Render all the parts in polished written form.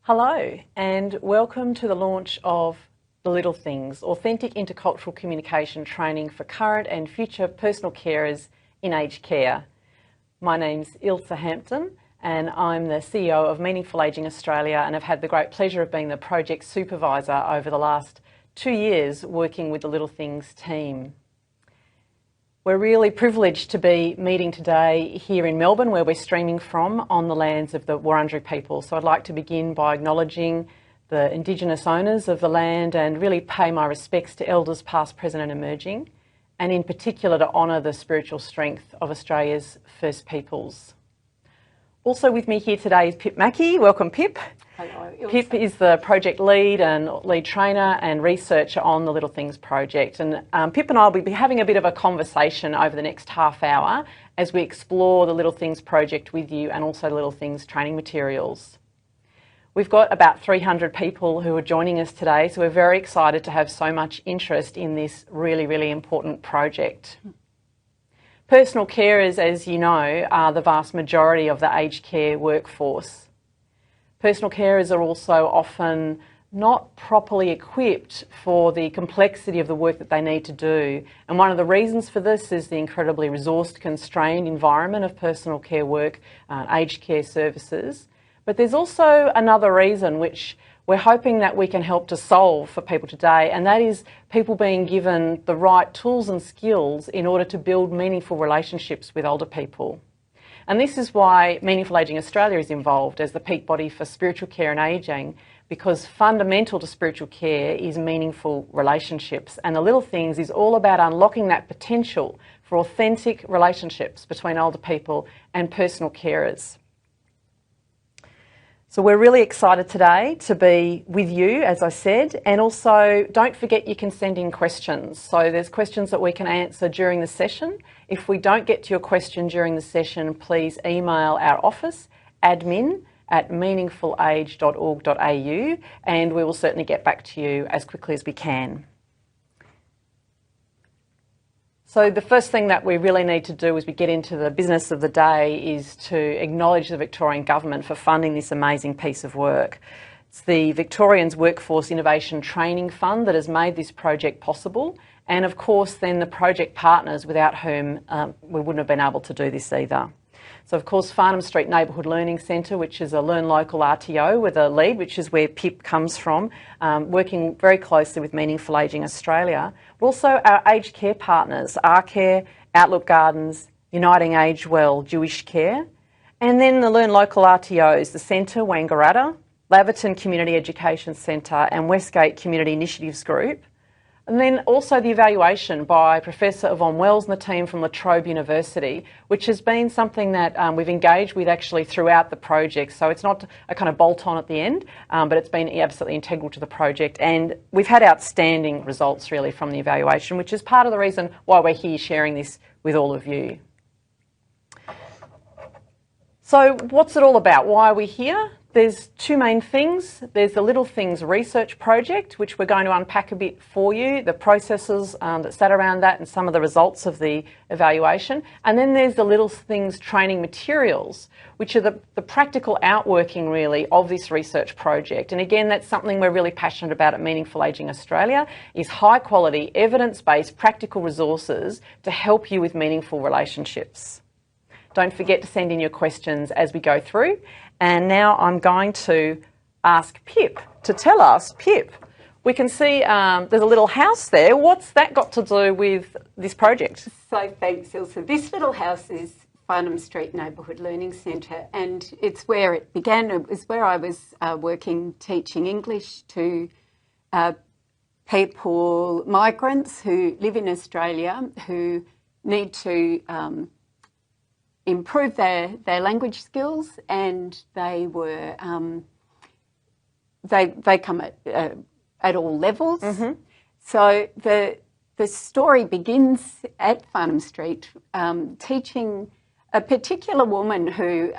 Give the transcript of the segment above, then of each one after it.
Hello and welcome to the launch of The Little Things, authentic intercultural communication training for current and future personal carers in aged care. My name's Ilse Hampton and I'm the CEO of Meaningful Ageing Australia, and I've had the great pleasure of being the project supervisor over the last 2 years working with the Little Things team. We're really privileged to be meeting today here in Melbourne, where we're streaming from, on the lands of the Wurundjeri people. So I'd like to begin by acknowledging the Indigenous owners of the land and really pay my respects to elders past, present and emerging, and in particular to honour the spiritual strength of Australia's First Peoples. Also with me here today is Pip Mackey. Welcome, Pip. Hello. Pip is the project lead and lead trainer and researcher on the Little Things project. And Pip and I will be having a bit of a conversation over the next half hour as we explore the Little Things project with you and also the Little Things training materials. We've got about 300 people who are joining us today, so we're very excited to have so much interest in this really important project. Personal carers, as you know, are the vast majority of the aged care workforce. Personal carers are also often not properly equipped for the complexity of the work that they need to do. And one of the reasons for this is the incredibly resource-constrained environment of personal care work, aged care services. But there's also another reason which we're hoping that we can help to solve for people today, and that is people being given the right tools and skills in order to build meaningful relationships with older people. And this is why Meaningful Ageing Australia is involved as the peak body for spiritual care and ageing, because fundamental to spiritual care is meaningful relationships. And the Little Things is all about unlocking that potential for authentic relationships between older people and personal carers. So we're really excited today to be with you, as I said, and also don't forget you can send in questions. So there's questions that we can answer during the session. If we don't get to your question during the session, please email our office, admin@meaningfulage.org.au, and we will certainly get back to you as quickly as we can. So the first thing that we really need to do as we get into the business of the day is to acknowledge the Victorian Government for funding this amazing piece of work. It's the Victorians Workforce Innovation Training Fund that has made this project possible, and of course then the project partners without whom we wouldn't have been able to do this either. So of course Farnham Street Neighbourhood Learning Centre, which is a Learn Local RTO with a lead, which is where Pip comes from, working very closely with Meaningful Ageing Australia. But also our aged care partners, R-Care, Outlook Gardens, Uniting Age Well, Jewish Care, and then the Learn Local RTOs, the Centre, Wangaratta, Laverton Community Education Centre and Westgate Community Initiatives Group. And then also the evaluation by Professor Yvonne Wells and the team from La Trobe University, which has been something that we've engaged with actually throughout the project. So it's not a kind of bolt-on at the end, but it's been absolutely integral to the project. And we've had outstanding results really from the evaluation, which is part of the reason why we're here sharing this with all of you. So what's it all about? Why are we here? There's two main things. There's the Little Things research project, which we're going to unpack a bit for you, the processes that sat around that and some of the results of the evaluation. And then there's the Little Things training materials, which are the practical outworking really of this research project. And again, that's something we're really passionate about at Meaningful Ageing Australia, is high quality, evidence-based, practical resources to help you with meaningful relationships. Don't forget to send in your questions as we go through. And now I'm going to ask Pip to tell us. Pip, we can see there's a little house there. What's that got to do with this project? So thanks, Ilse. This little house is Farnham Street Neighbourhood Learning Centre, and it's where it began. It was where I was working, teaching English to people, migrants who live in Australia who need to improve their language skills, and they were they come at all levels. Mm-hmm. So the story begins at Farnham Street, teaching a particular woman who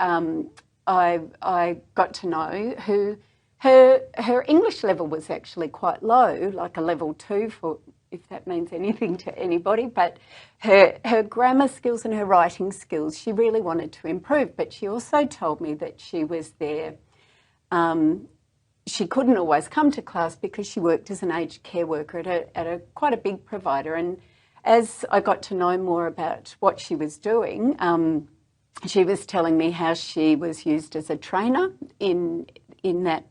I got to know, who her English level was actually quite low, like a level 2 for if that means anything to anybody, but her grammar skills and her writing skills, she really wanted to improve. But she also told me that she was there she couldn't always come to class because she worked as an aged care worker at a quite a big provider. And as I got to know more about what she was doing, she was telling me how she was used as a trainer in that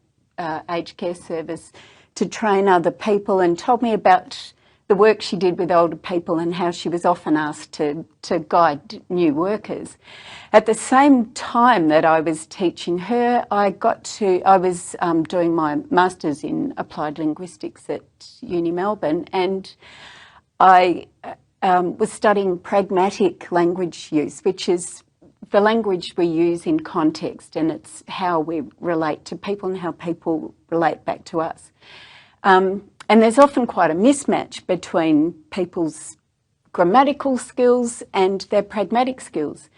aged care service to train other people, and told me about the work she did with older people and how she was often asked to guide new workers. At the same time that I was teaching her, I was doing my Masters in Applied Linguistics at Uni Melbourne, and I was studying pragmatic language use, which is the language we use in context, and it's how we relate to people and how people relate back to us. And there's often quite a mismatch between people's grammatical skills and their pragmatic skills.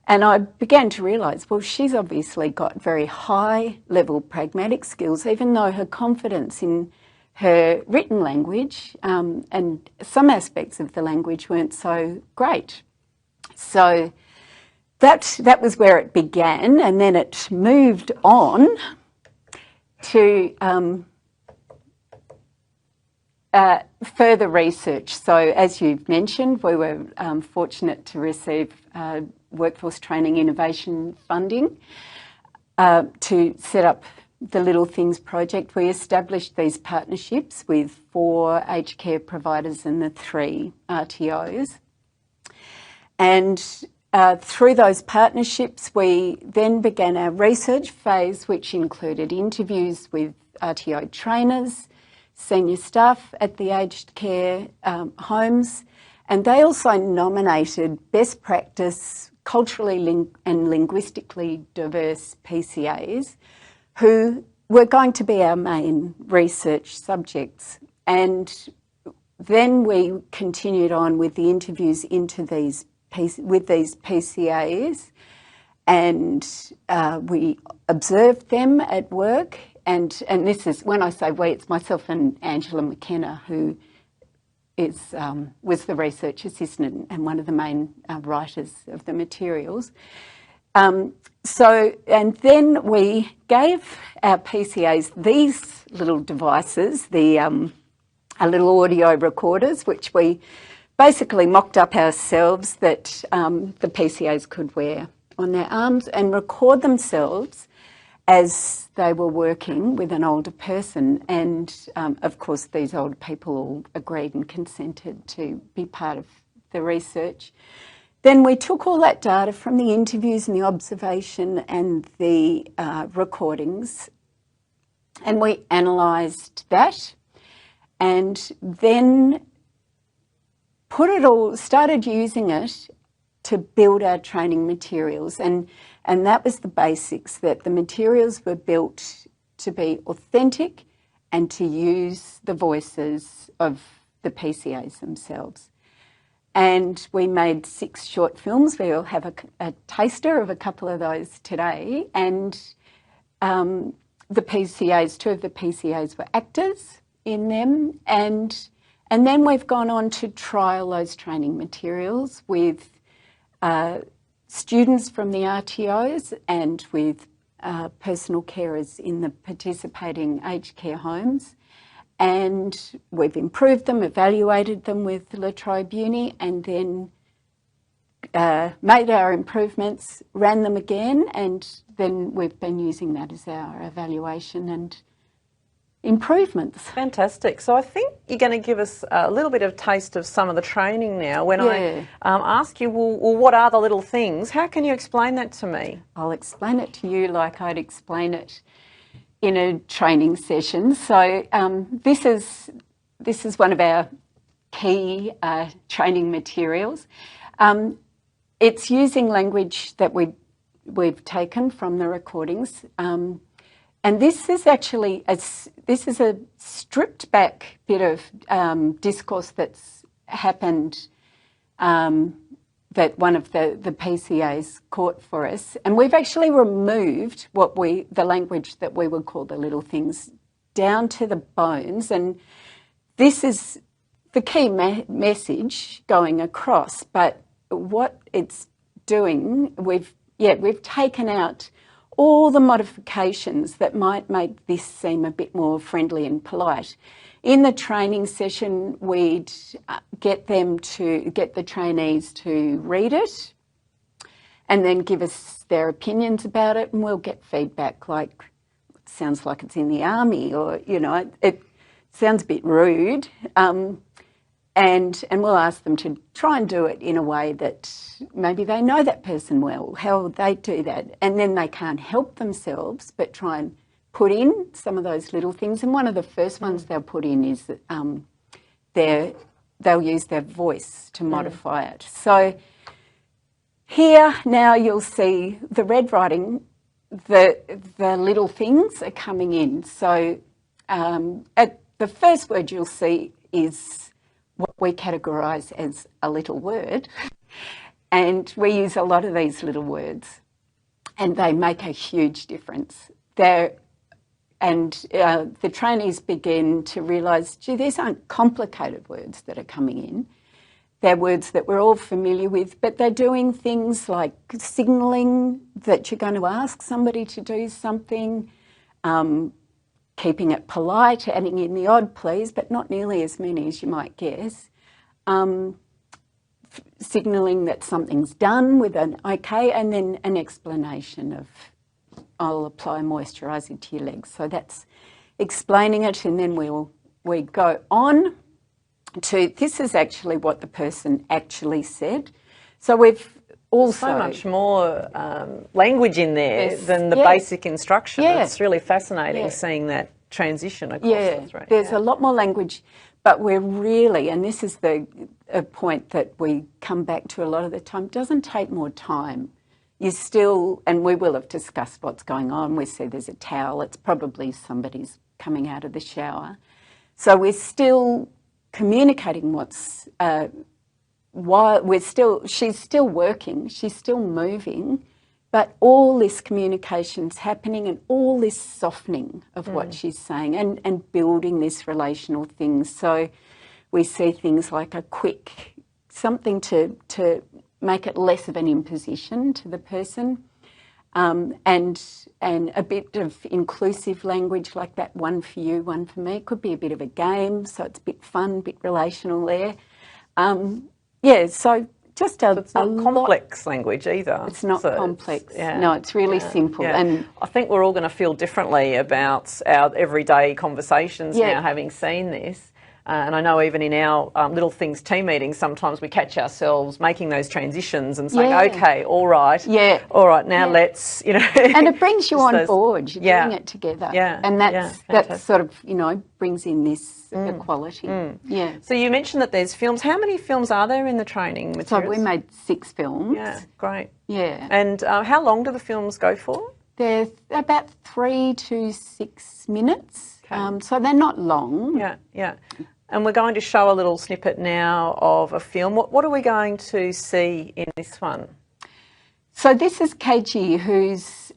And I began to realise, well, she's obviously got very high level pragmatic skills, even though her confidence in her written language and some aspects of the language weren't so great. So that was where it began, and then it moved on to further research. So as you've mentioned, we were fortunate to receive Workforce Training Innovation funding to set up the Little Things project. We established these partnerships with 4 aged care providers and the 3 RTOs. And through those partnerships, we then began our research phase, which included interviews with RTO trainers, senior staff at the aged care homes, and they also nominated best practice, culturally and linguistically diverse PCAs who were going to be our main research subjects. And then we continued on with the interviews with these PCAs, and we observed them at work. And this is, when I say we, it's myself and Angela McKenna, who was the research assistant and one of the main writers of the materials. And then we gave our PCAs these little devices, our little audio recorders, which we basically mocked up ourselves that the PCAs could wear on their arms and record themselves as they were working with an older person. And of course, these older people all agreed and consented to be part of the research. Then we took all that data from the interviews and the observation and the recordings, and we analysed that, and then started using it to build our training materials. And that was the basics, that the materials were built to be authentic and to use the voices of the PCAs themselves. And we made 6 short films. We will have a taster of a couple of those today. And the PCAs, 2 of the PCAs were actors in them. And then we've gone on to trial those training materials with students from the RTOs and with personal carers in the participating aged care homes. And we've improved them, evaluated them with La Trobe Uni, and then made our improvements, ran them again, and then we've been using that as our evaluation and improvements. Fantastic. So I think you're going to give us a little bit of taste of some of the training now. When I ask you, well, what are the little things? How can you explain that to me? I'll explain it to you like I'd explain it in a training session. So this is one of our key training materials. It's using language that we've taken from the recordings. And this is actually a stripped back bit of discourse that's happened that one of the PCAs caught for us. And we've actually removed the language that we would call the little things down to the bones. And this is the key message going across. But what it's doing, we've taken out all the modifications that might make this seem a bit more friendly and polite. In the training session, we'd get the trainees to read it and then give us their opinions about it, and we'll get feedback like, sounds like it's in the army, or, you know, it sounds a bit rude. And we'll ask them to try and do it in a way that maybe they know that person well, how they do that. And then they can't help themselves but try and put in some of those little things. And one of the first ones they'll put in is that they'll use their voice to modify it. So here now you'll see the red writing, the little things are coming in. So at the first word you'll see is what we categorise as a little word, and we use a lot of these little words, and they make a huge difference. The trainees begin to realise, gee, these aren't complicated words that are coming in. They're words that we're all familiar with, but they're doing things like signalling that you're going to ask somebody to do something, keeping it polite, adding in the odd please, but not nearly as many as you might guess. Signalling that something's done with an okay, and then an explanation of, I'll apply moisturiser to your legs. So that's explaining it, and then we go on to, this is actually what the person actually said. So we've also... So much more language in there than the basic instruction. Yeah. It's really fascinating seeing that transition across the three. There's a lot more language, but we're really, and this is a point that we come back to a lot of the time, doesn't take more time. You still, and we will have discussed what's going on. We see there's a towel. It's probably somebody's coming out of the shower. So we're still communicating what's... she's still working, she's still moving, but all this communication's happening and all this softening of what she's saying and building this relational thing. So we see things like a quick, something to make it less of an imposition to the person, and a bit of inclusive language like that, one for you, one for me. It could be a bit of a game, so it's a bit fun, a bit relational there. So just it's not complex language either. It's not complex. Yeah. No, it's really simple. Yeah. And I think we're all going to feel differently about our everyday conversations now, having seen this. And I know even in our Little Things team meetings, sometimes we catch ourselves making those transitions and saying, okay, all right, now let's, you know. And it brings you on board. You're doing it together. Yeah. And that sort of, you know, brings in this equality. Yeah. So you mentioned that there's films. How many films are there in the training materials? So we made 6 films. Yeah, great. Yeah. And how long do the films go for? They're about 3 to 6 minutes. Okay. So they're not long. Yeah, yeah. And we're going to show a little snippet now of a film. What are we going to see in this one? So this is Keiji, who's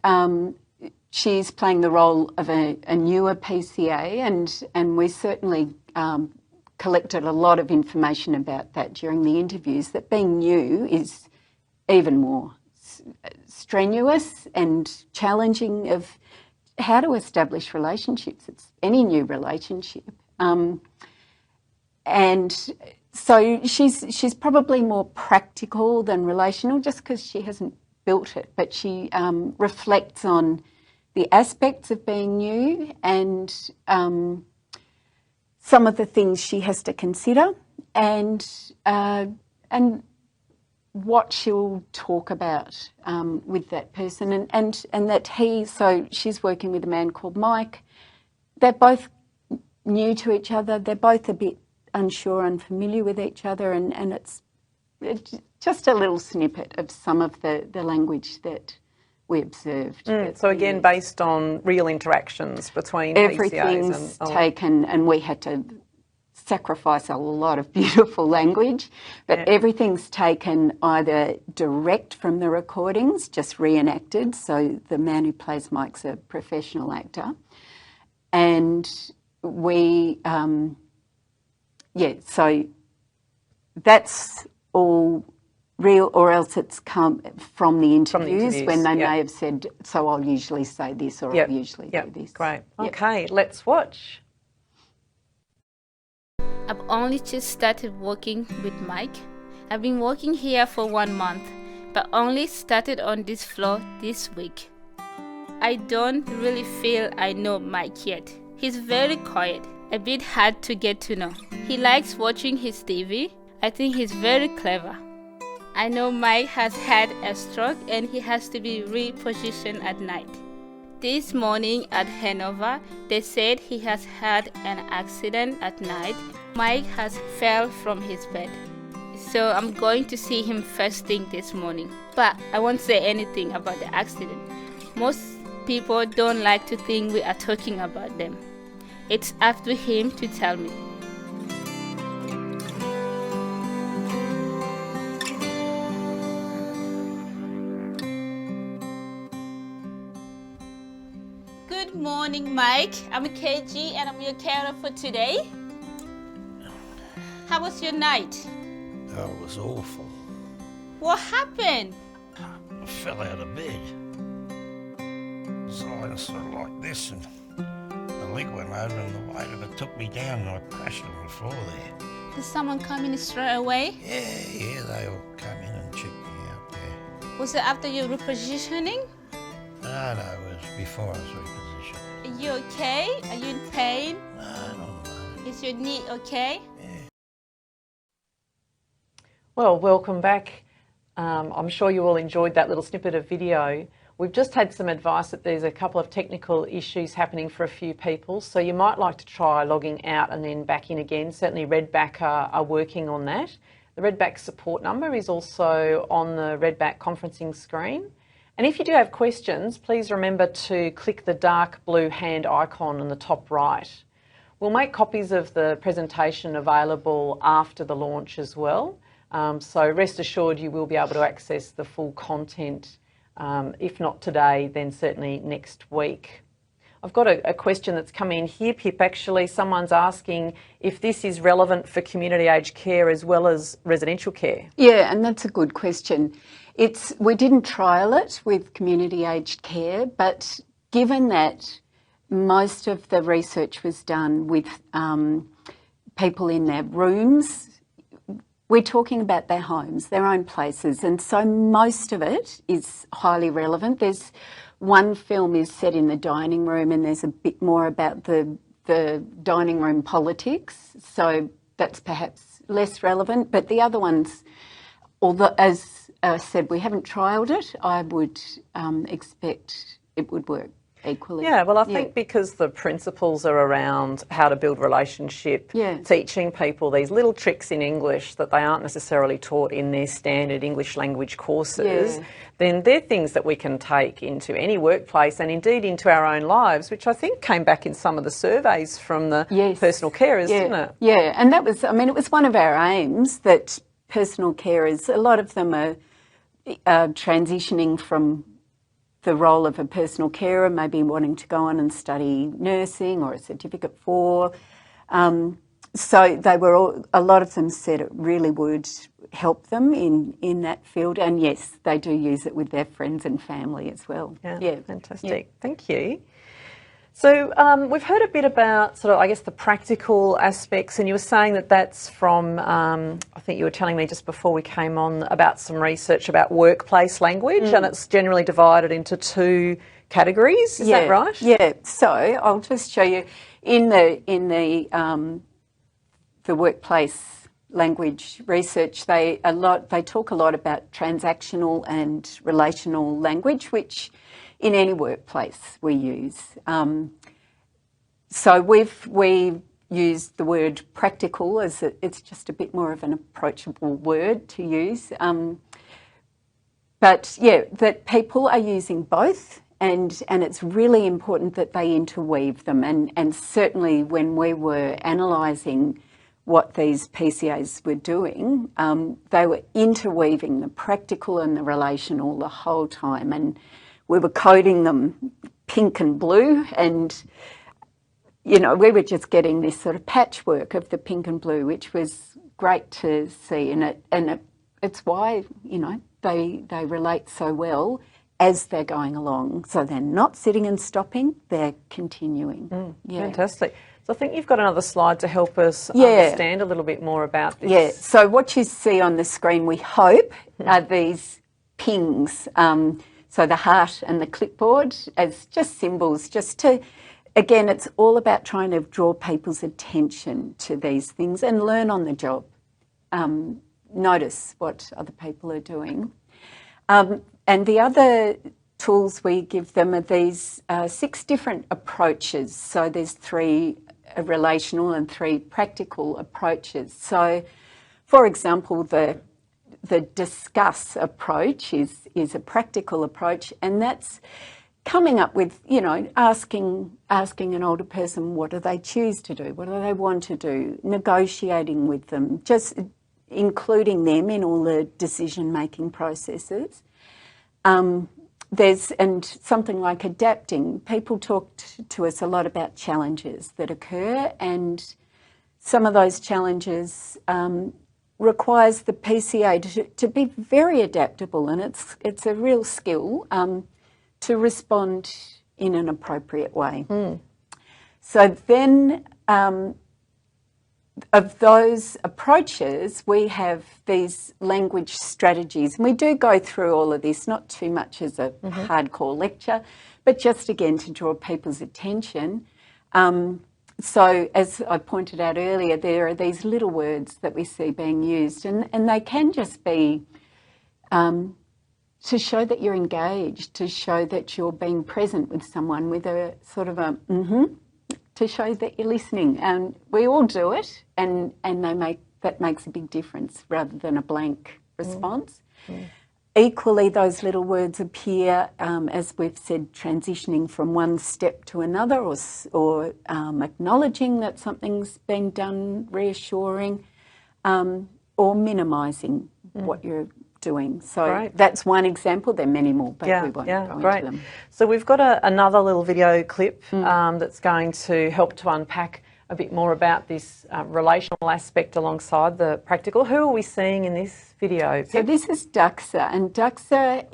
she's playing the role of a newer PCA, and we certainly collected a lot of information about that during the interviews, that being new is even more strenuous and challenging of how to establish relationships. It's any new relationship. And so she's probably more practical than relational, just because she hasn't built it, but she reflects on the aspects of being new and some of the things she has to consider, and what she'll talk about with that person, and that so she's working with a man called Mike. They're both new to each other. They're both a bit unsure and familiar with each other, and it's just a little snippet of some of the language that we observed. So again, based on real interactions between everything's PCAs taken, and we had to sacrifice a lot of beautiful language, but everything's taken either direct from the recordings, just reenacted, so the man who plays Mike's a professional actor, and we so that's all real, or else it's come from the interviews, when they yep. may have said, so I'll usually say this, or Yep. I'll usually Yep. do this. Great. Yep. Okay, let's watch. I've only just started working with Mike. I've been working here for 1 month, but only started on this floor this week. I don't really feel I know Mike yet. He's very quiet, a bit hard to get to know. He likes watching his TV. I think he's very clever. I know Mike has had a stroke and he has to be repositioned at night. This morning at Hanover, they said he has had an accident at night. Mike has fell from his bed. So I'm going to see him first thing this morning. But I won't say anything about the accident. Most people don't like to think we are talking about them. It's up to him to tell me. Good morning, Mike. I'm KG and I'm your carer for today. How was your night? Oh, it was awful. What happened? I fell out of bed. So I was sort of like this, and the leg went over and the weight of it took me down, and I crashed on the floor there. Did someone come in straight away? Yeah, they all come in and checked me out there. Was it after your repositioning? No, it was before I was repositioned. Are you okay? Are you in pain? No, not at the moment. Is your knee okay? Well, welcome back. I'm sure you all enjoyed that little snippet of video. We've just had some advice that there's a couple of technical issues happening for a few people, so you might like to try logging out and then back in again. Certainly Redback are working on that. The Redback support number is also on the Redback conferencing screen. And if you do have questions, please remember to click the dark blue hand icon on the top right. We'll make copies of the presentation available after the launch as well. So rest assured you will be able to access the full content, if not today, then certainly next week. I've got a question that's come in here, Pip, actually. Someone's asking if this is relevant for community aged care as well as residential care. Yeah, and that's a good question. We didn't trial it with community aged care, but given that most of the research was done with people in their rooms, we're talking about their homes, their own places, and so most of it is highly relevant. There's one film is set in the dining room, and there's a bit more about the dining room politics, so that's perhaps less relevant. But the other ones, although, as I said, we haven't trialled it, I would expect it would work equally. Yeah, well, I think because the principles are around how to build relationship, teaching people these little tricks in English that they aren't necessarily taught in their standard English language courses, then they're things that we can take into any workplace and indeed into our own lives, which I think came back in some of the surveys from the personal carers, didn't it? Yeah, and that was, I mean, it was one of our aims that personal carers, a lot of them are transitioning from the role of a personal carer, maybe wanting to go on and study nursing or a certificate for. So they were all, a lot of them said it really would help them in that field. And yes, they do use it with their friends and family as well. Yeah, fantastic. Thank you. So we've heard a bit about sort of, I guess, the practical aspects, and you were saying that that's from, I think you were telling me just before we came on about some research about workplace language, and it's generally divided into two categories. Is that right? Yeah. So I'll just show you in the workplace language research. They talk a lot about transactional and relational language, which in any workplace we use. So we've used the word practical as it's just a bit more of an approachable word to use. But yeah, that people are using both, and it's really important that they interweave them. And certainly when we were analysing what these PCAs were doing, they were interweaving the practical and the relational the whole time. And we were coding them pink and blue, and, you know, we were just getting this sort of patchwork of the pink and blue, which was great to see. And it's why, you know, they relate so well as they're going along. So they're not sitting and stopping, they're continuing. Fantastic. So I think you've got another slide to help us understand a little bit more about this. Yeah, so what you see on the screen, we hope, are these pings. So the heart and the clipboard as just symbols, just to, again, it's all about trying to draw people's attention to these things and learn on the job. Notice what other people are doing. And the other tools we give them are these 6 different approaches. So there's 3 relational and 3 practical approaches. So, for example, the discuss approach is a practical approach, and that's coming up with, you know, asking an older person, what do they choose to do? What do they want to do? Negotiating with them, just including them in all the decision-making processes. And something like adapting. People talk to us a lot about challenges that occur, and some of those challenges requires the PCA to be very adaptable, and it's a real skill to respond in an appropriate way. So then, of those approaches, we have these language strategies. And we do go through all of this, not too much as a hardcore lecture, but just again to draw people's attention. So as I pointed out earlier, there are these little words that we see being used, and they can just be to show that you're engaged, to show that you're being present with someone with a sort of a to show that you're listening. And we all do it, and that makes a big difference rather than a blank response. Equally, those little words appear, as we've said, transitioning from one step to another, or acknowledging that something's been done, reassuring, or minimising what you're doing. So that's one example. There are many more, but we won't go into them. So we've got another little video clip that's going to help to unpack a bit more about this relational aspect alongside the practical. Who are we seeing in this video? So this is Duxa, and Duxa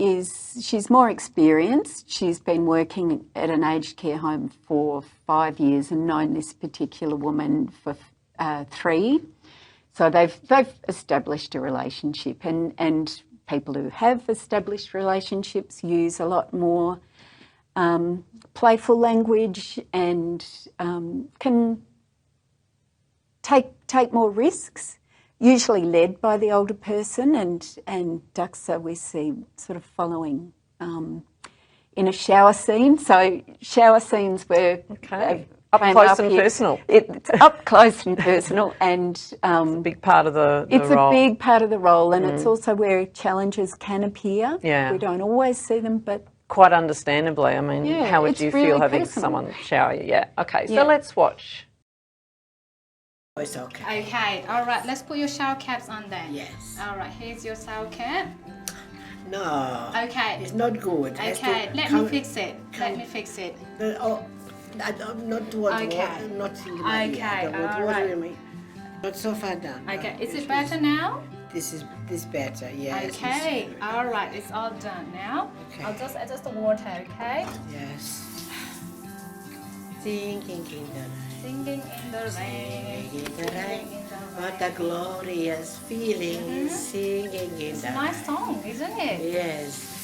she's more experienced. She's been working at an aged care home for 5 years and known this particular woman for 3. So they've established a relationship, and people who have established relationships use a lot more playful language and can take more risks, usually led by the older person, and Duxa we see sort of following in a shower scene. So shower scenes where up close and personal. It's up close and personal, and it's a big part of the it's role. a big part of the role, and it's also where challenges can appear. Yeah. We don't always see them, but quite understandably. I mean, how would you feel having someone shower you? Yeah. Okay. So let's watch. It's okay. Okay, all right, let's put your shower caps on then. Yes. All right, here's your shower cap. No. Okay. It's not good. Okay, let me fix it. Let me fix it. I'm not doing not thinking about it. All right. Me. Not so far done. Okay, is it better now? This better, yes. Okay, all right, it's all done now. Okay. I'll just adjust the water, okay? Yes. Singing in the rain. Singing in the rain. Singing in the rain. What a glorious feeling. Singing in the rain. It's a nice song, isn't it? Yes.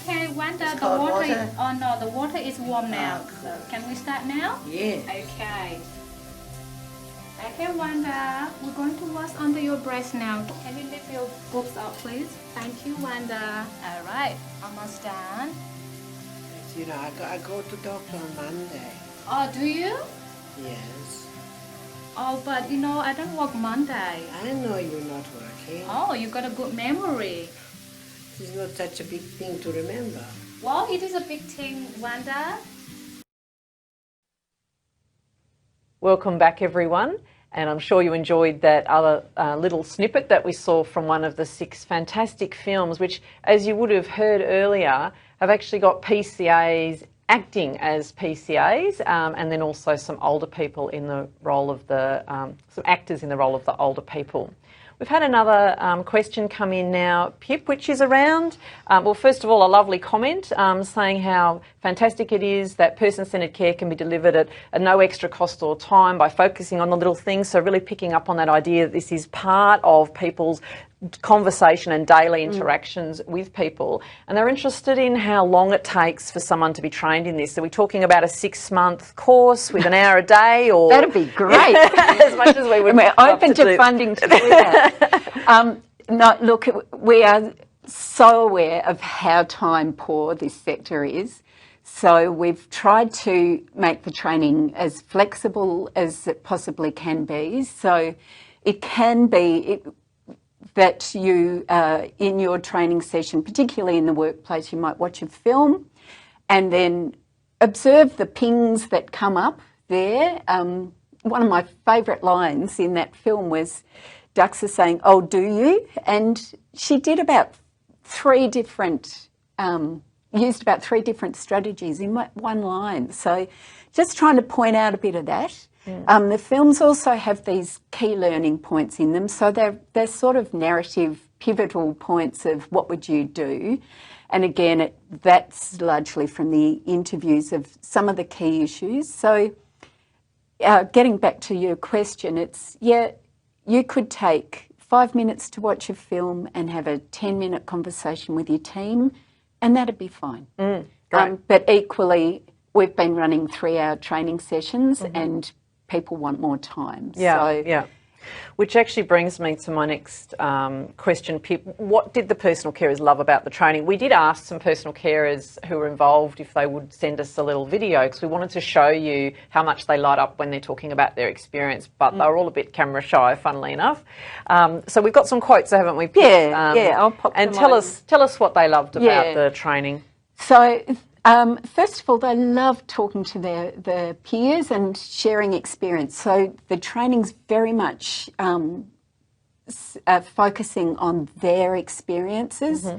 Okay, Wanda, It's the called water is, water. oh no, the water is warm now. Oh, So can we start now? Yes. Okay. Okay, Wanda, we're going to wash under your breast now. Can you lift your boobs up, please? Thank you, Wanda. All right, almost done. You know, I go to doctor on Monday. Oh, do you? Yes. Oh, but you know, I don't work Monday. I know you're not working. Oh, you got a good memory. It's not such a big thing to remember. Well, it is a big thing, Wanda. Welcome back, everyone. And I'm sure you enjoyed that other little snippet that we saw from one of the 6 fantastic films, which, as you would have heard earlier, have actually got PCAs acting as PCAs, and then also some older people in the role of some actors in the role of the older people. We've had another question come in now, Pip, which is around, well, first of all, a lovely comment saying how fantastic it is that person-centred care can be delivered at no extra cost or time by focusing on the little things. So really picking up on that idea that this is part of people's conversation and daily interactions with people, and they're interested in how long it takes for someone to be trained in this. Are we talking about a 6-month course with an hour a day, or that'd be great? As much as we would. We're open to funding to do that. No, look, we are so aware of how time poor this sector is. So we've tried to make the training as flexible as it possibly can be. So it can be that you, in your training session, particularly in the workplace, you might watch a film and then observe the pings that come up there. One of my favourite lines in that film was Duxa saying, "Oh, do you?" And she did about used about three different strategies in one line. So just trying to point out a bit of that. The films also have these key learning points in them, so they're sort of narrative pivotal points of what would you do. And again, that's largely from the interviews of some of the key issues. So getting back to your question, you could take 5 minutes to watch a film and have a 10-minute conversation with your team, and that'd be fine. But equally, we've been running 3-hour training sessions and people want more time. Which actually brings me to my next question, Pip. What did the personal carers love about the training? We did ask some personal carers who were involved if they would send us a little video, because we wanted to show you how much they light up when they're talking about their experience, but they were all a bit camera shy, funnily enough. So we've got some quotes, haven't we, Pip? I'll pop them and tell us what they loved about the training. So first of all, they love talking to their peers and sharing experience. So the training's very much focusing on their experiences,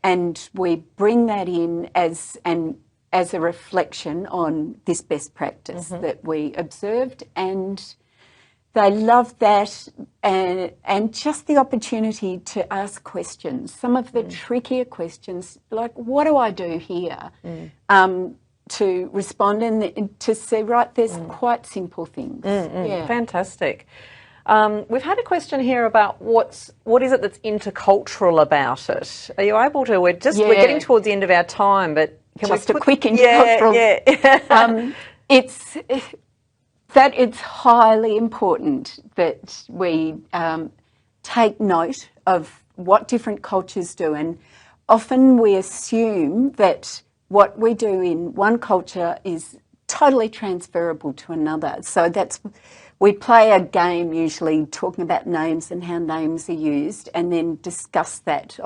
and we bring that in as a reflection on this best practice that we observed, and they love that, and just the opportunity to ask questions, some of the trickier questions, like, what do I do here? To respond and to say, right, there's quite simple things. Fantastic. We've had a question here about what is it that's intercultural about it? Are you able to? We're getting towards the end of our time, but can just a quick intercultural. It's highly important that we take note of what different cultures do, and often we assume that what we do in one culture is totally transferable to another. So we play a game usually talking about names and how names are used, and then discuss that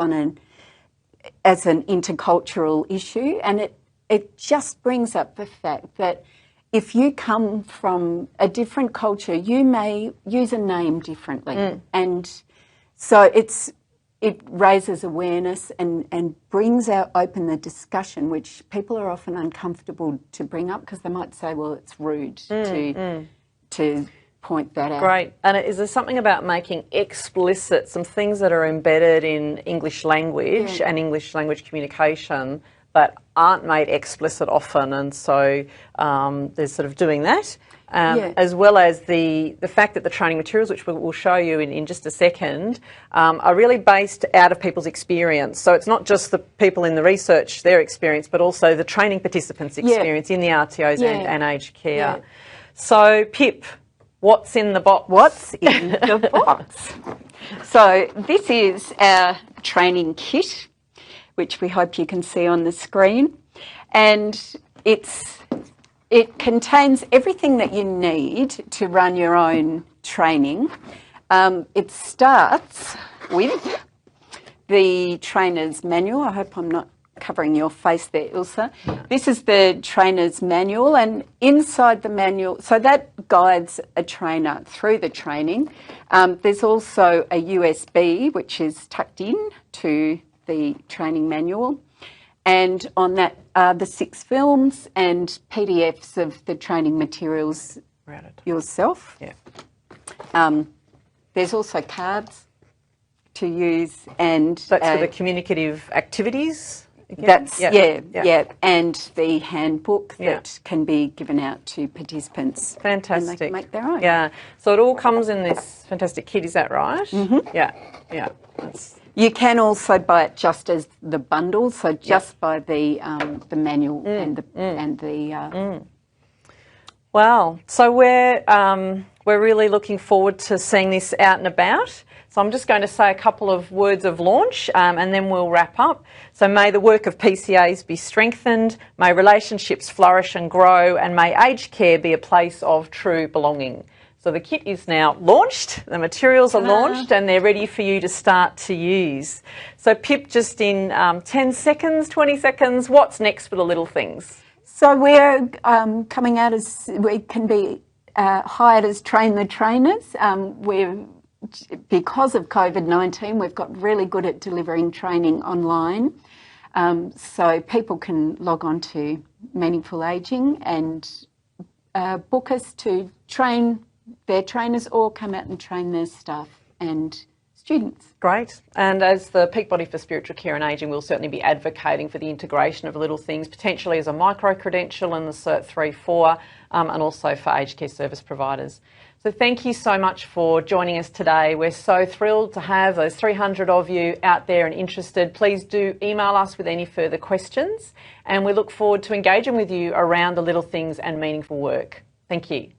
as an intercultural issue, and it just brings up the fact that if you come from a different culture, you may use a name differently. And so it raises awareness and brings open the discussion, which people are often uncomfortable to bring up because they might say, well, it's rude to point that out. Great. And is there something about making explicit some things that are embedded in English language and English language communication that aren't made explicit often, and so there's sort of doing that, as well as the fact that the training materials, which we'll show you in just a second, are really based out of people's experience. So it's not just the people in the research, their experience, but also the training participants' experience in the RTOs and aged care. So, Pip, what's in the box? What's in the box? So this is our training kit, which we hope you can see on the screen. And it contains everything that you need to run your own training. It starts with the trainer's manual. I hope I'm not covering your face there, Ilsa. This is the trainer's manual, and inside the manual, so that guides a trainer through the training. There's also a USB, which is tucked in to the training manual, and on that are the 6 films and PDFs of the training materials yourself. There's also cards to use, and That's for the communicative activities? Again? That's, Yeah. yeah, and the handbook that can be given out to participants. Fantastic. And they can make their own. Yeah, so it all comes in this fantastic kit, is that right? Mm-hmm. Yeah. You can also buy it just as the bundle, so just by the manual and the. Wow. So we're really looking forward to seeing this out and about. So I'm just going to say a couple of words of launch and then we'll wrap up. So may the work of PCAs be strengthened, may relationships flourish and grow, and may aged care be a place of true belonging. So the kit is now launched, the materials are launched, and they're ready for you to start to use. So Pip, just in 10 seconds, 20 seconds, what's next for the little things? So we're coming out as, we can be hired as train the trainers. Because of COVID-19, we've got really good at delivering training online. So people can log on to Meaningful Ageing and book us to train their trainers or come out and train their staff and students. Great. And as the Peak Body for Spiritual Care and Ageing, we'll certainly be advocating for the integration of little things, potentially as a micro-credential in the Cert 3-4 and also for aged care service providers. So thank you so much for joining us today. We're so thrilled to have those 300 of you out there and interested. Please do email us with any further questions, and we look forward to engaging with you around the little things and meaningful work. Thank you.